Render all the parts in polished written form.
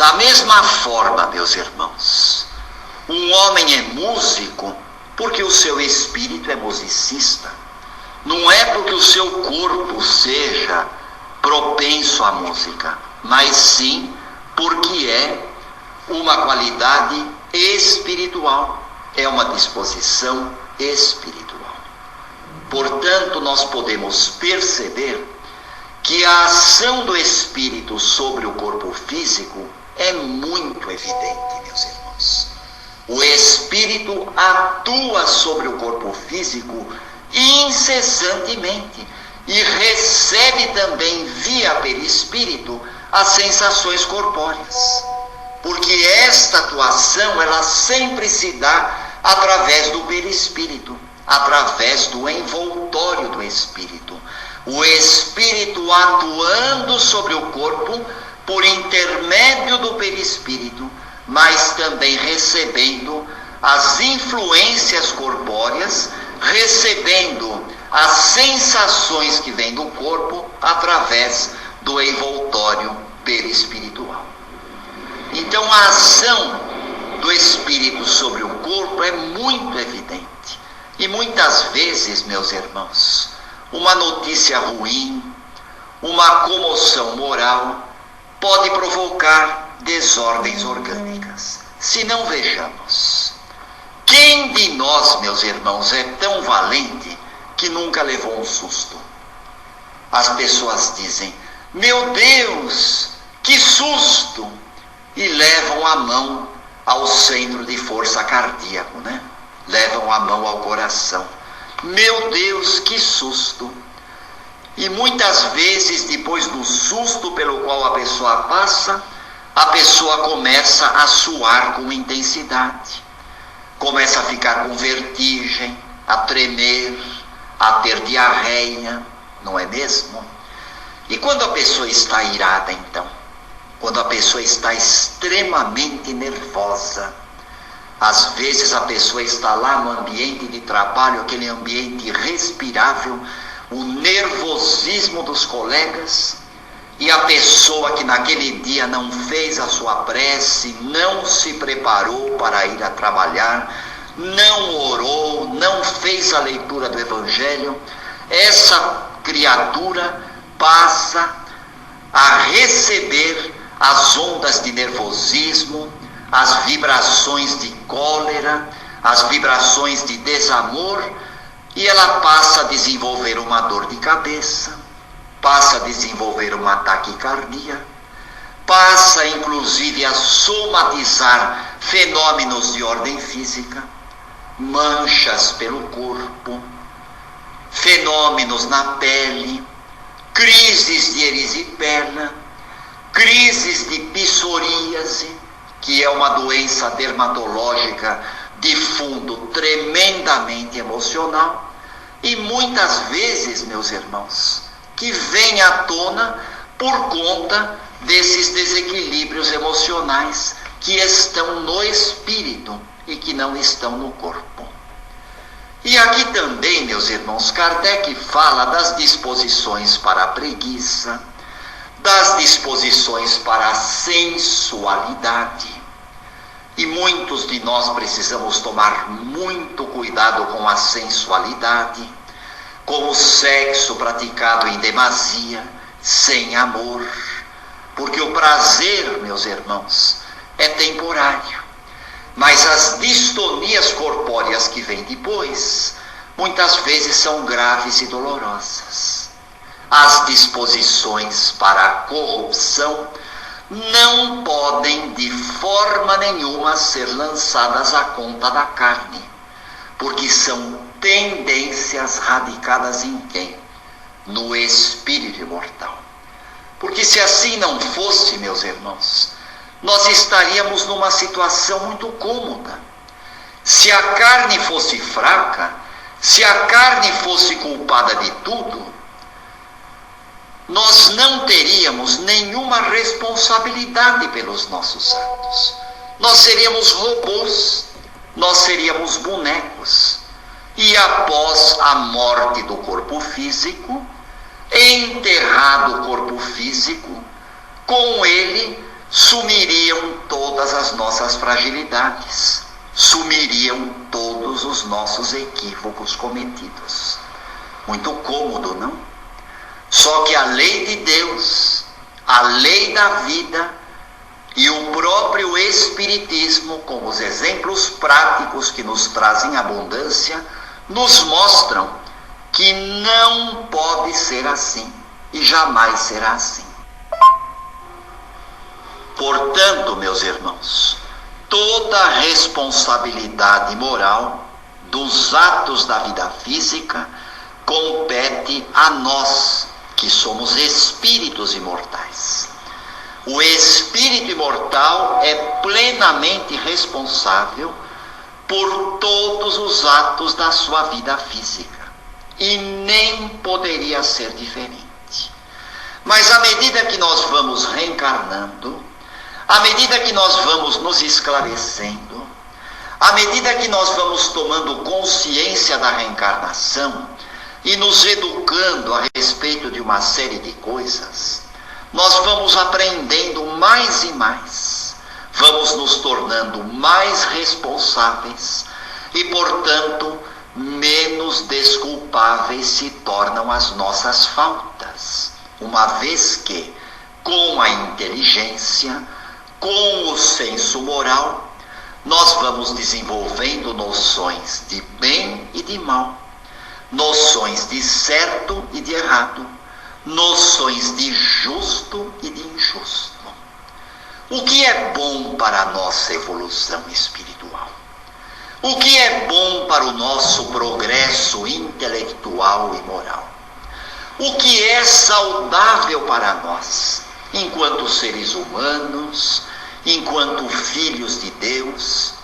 Da mesma forma, meus irmãos, um homem é músico porque o seu espírito é musicista. Não é porque o seu corpo seja propenso à música, mas sim porque é uma qualidade espiritual, é uma disposição espiritual. Portanto, nós podemos perceber que a ação do espírito sobre o corpo físico é muito evidente, meus irmãos. O espírito atua sobre o corpo físico incessantemente e recebe também via perispírito as sensações corpóreas, porque esta atuação ela sempre se dá através do perispírito, através do envoltório do espírito. O espírito atuando sobre o corpo por intermédio do perispírito, mas também recebendo as influências corpóreas, recebendo as sensações que vêm do corpo através do envoltório perispiritual. Então a ação do espírito sobre o corpo é muito evidente. E muitas vezes, meus irmãos, uma notícia ruim, uma comoção moral pode provocar desordens orgânicas. Se não vejamos, quem de nós, meus irmãos, é tão valente que nunca levou um susto? As pessoas dizem, meu Deus, que susto! E levam a mão ao centro de força cardíaco, né? Levam a mão ao coração. Meu Deus, que susto! E muitas vezes, depois do susto pelo qual a pessoa passa, a pessoa começa a suar com intensidade. Começa a ficar com vertigem, a tremer, a ter diarreia, não é mesmo? E quando a pessoa está irada, então? Quando a pessoa está extremamente nervosa, às vezes a pessoa está lá no ambiente de trabalho, aquele ambiente irrespirável, o nervosismo dos colegas, e a pessoa que naquele dia não fez a sua prece, não se preparou para ir a trabalhar, não orou, não fez a leitura do Evangelho, essa criatura passa a receber as ondas de nervosismo, as vibrações de cólera, as vibrações de desamor, e ela passa a desenvolver uma dor de cabeça, passa a desenvolver uma taquicardia, passa inclusive a somatizar fenômenos de ordem física, manchas pelo corpo, fenômenos na pele, crises de erisipela, crises de psoríase, que é uma doença dermatológica de fundo tremendamente emocional, e muitas vezes, meus irmãos, que vem à tona por conta desses desequilíbrios emocionais que estão no espírito e que não estão no corpo. E aqui também, meus irmãos, Kardec fala das disposições para a preguiça, das disposições para a sensualidade. E muitos de nós precisamos tomar muito cuidado com a sensualidade, com o sexo praticado em demasia, sem amor, porque o prazer, meus irmãos, é temporário, mas as distonias corpóreas que vêm depois, muitas vezes são graves e dolorosas. As disposições para a corrupção não podem de forma nenhuma ser lançadas à conta da carne, porque são tendências radicadas em quem? No espírito imortal. Porque se assim não fosse, meus irmãos, nós estaríamos numa situação muito cômoda. Se a carne fosse fraca, se a carne fosse culpada de tudo, nós não teríamos nenhuma responsabilidade pelos nossos atos. Nós seríamos robôs, nós seríamos bonecos. E após a morte do corpo físico, enterrado o corpo físico, com ele sumiriam todas as nossas fragilidades, sumiriam todos os nossos equívocos cometidos. Muito cômodo, não? Só que a lei de Deus, a lei da vida e o próprio Espiritismo, com os exemplos práticos que nos trazem abundância, nos mostram que não pode ser assim e jamais será assim. Portanto, meus irmãos, toda a responsabilidade moral dos atos da vida física compete a nós, que somos espíritos imortais. O espírito imortal é plenamente responsável por todos os atos da sua vida física, e nem poderia ser diferente. Mas à medida que nós vamos reencarnando, à medida que nós vamos nos esclarecendo, à medida que nós vamos tomando consciência da reencarnação e nos educando a respeito de uma série de coisas, nós vamos aprendendo mais e mais, vamos nos tornando mais responsáveis e, portanto, menos desculpáveis se tornam as nossas faltas, uma vez que, com a inteligência, com o senso moral, nós vamos desenvolvendo noções de bem e de mal, noções de certo e de errado, noções de justo e de injusto. O que é bom para a nossa evolução espiritual? O que é bom para o nosso progresso intelectual e moral? O que é saudável para nós, enquanto seres humanos, enquanto filhos de Deus,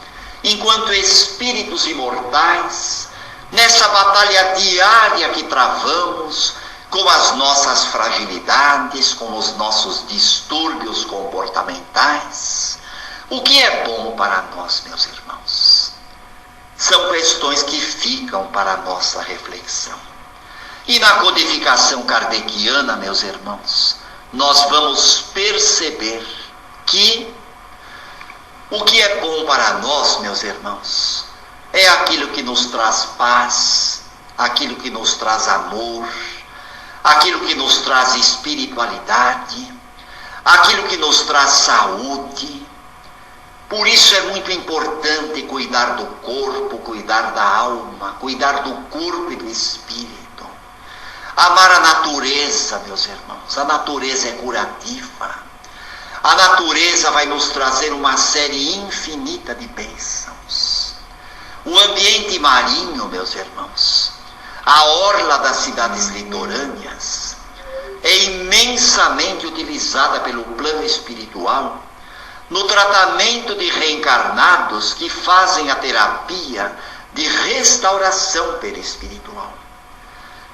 enquanto espíritos imortais, nessa batalha diária que travamos com as nossas fragilidades, com os nossos distúrbios comportamentais? O que é bom para nós, meus irmãos? São questões que ficam para a nossa reflexão. E na codificação kardeciana, meus irmãos, nós vamos perceber que o que é bom para nós, meus irmãos, é aquilo que nos traz paz, aquilo que nos traz amor, aquilo que nos traz espiritualidade, aquilo que nos traz saúde. Por isso é muito importante cuidar do corpo, cuidar da alma, cuidar do corpo e do espírito. Amar a natureza, meus irmãos. A natureza é curativa. A natureza vai nos trazer uma série infinita de bênçãos. O ambiente marinho, meus irmãos, a orla das cidades litorâneas, é imensamente utilizada pelo plano espiritual no tratamento de reencarnados que fazem a terapia de restauração perispiritual.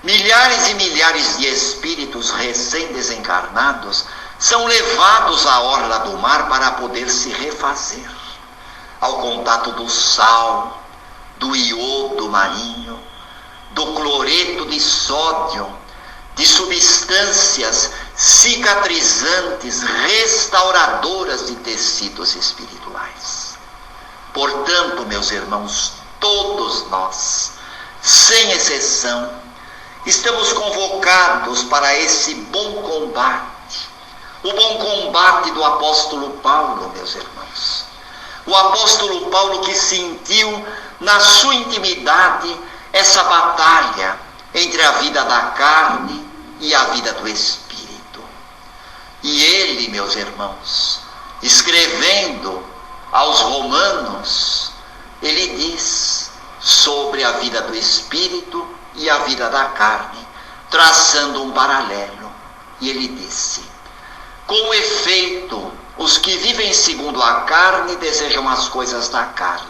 Milhares e milhares de espíritos recém-desencarnados são levados à orla do mar para poder se refazer, ao contato do sal, do iodo marinho, do cloreto de sódio, de substâncias cicatrizantes, restauradoras de tecidos espirituais. Portanto, meus irmãos, todos nós, sem exceção, estamos convocados para esse bom combate. O bom combate do apóstolo Paulo, meus irmãos. O apóstolo Paulo que sentiu na sua intimidade essa batalha entre a vida da carne e a vida do espírito. E ele, meus irmãos, escrevendo aos Romanos, ele diz sobre a vida do espírito e a vida da carne, traçando um paralelo. E ele disse: com efeito, os que vivem segundo a carne desejam as coisas da carne.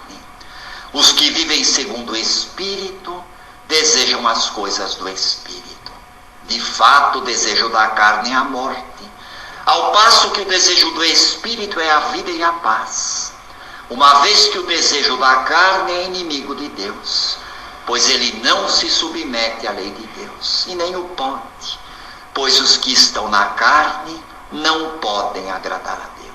Os que vivem segundo o Espírito desejam as coisas do Espírito. De fato, o desejo da carne é a morte, ao passo que o desejo do Espírito é a vida e a paz. Uma vez que o desejo da carne é inimigo de Deus, pois ele não se submete à lei de Deus, e nem o pode, pois os que estão na carne não podem agradar a Deus.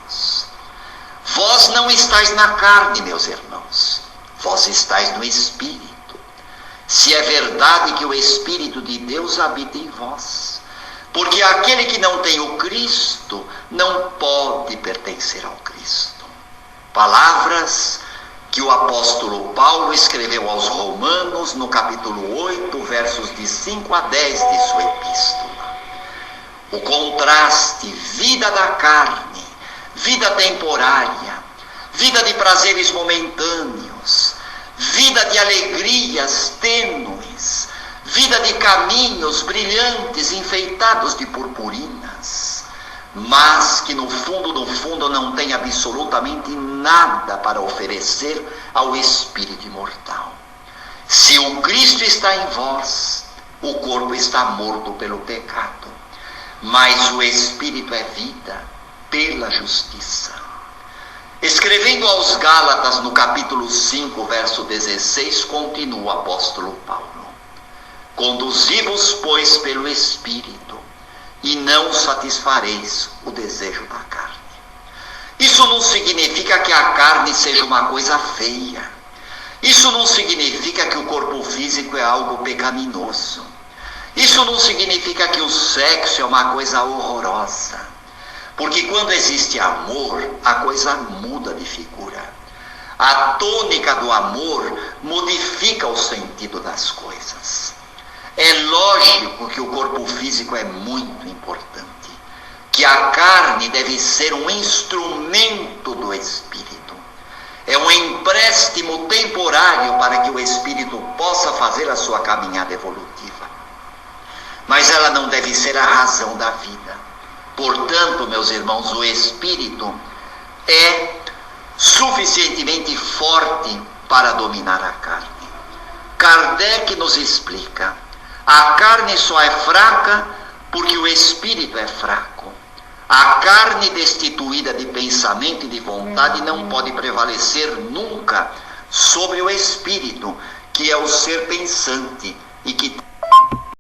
Vós não estáis na carne, meus irmãos, vós estáis no Espírito. Se é verdade que o Espírito de Deus habita em vós. Porque aquele que não tem o Cristo não pode pertencer ao Cristo. Palavras que o apóstolo Paulo escreveu aos Romanos no capítulo 8, versos de 5 a 10 de sua epístola. O contraste, vida da carne, vida temporária, vida de prazeres momentâneos, vida de alegrias tênues, vida de caminhos brilhantes, enfeitados de purpurinas, mas que no fundo não tem absolutamente nada para oferecer ao espírito imortal. Se o Cristo está em vós, o corpo está morto pelo pecado, mas o espírito é vida pela justiça. Escrevendo aos Gálatas no capítulo 5, verso 16, continua o apóstolo Paulo: conduzi-vos, pois, pelo Espírito, e não satisfareis o desejo da carne. Isso não significa que a carne seja uma coisa feia. Isso não significa que o corpo físico é algo pecaminoso. Isso não significa que o sexo é uma coisa horrorosa. Porque quando existe amor, a coisa muda de figura. A tônica do amor modifica o sentido das coisas. É lógico que o corpo físico é muito importante, que a carne deve ser um instrumento do Espírito. É um empréstimo temporário para que o Espírito possa fazer a sua caminhada evolutiva. Mas ela não deve ser a razão da vida. Portanto, meus irmãos, o Espírito é suficientemente forte para dominar a carne. Kardec nos explica: a carne só é fraca porque o Espírito é fraco. A carne destituída de pensamento e de vontade não pode prevalecer nunca sobre o Espírito, que é o ser pensante e que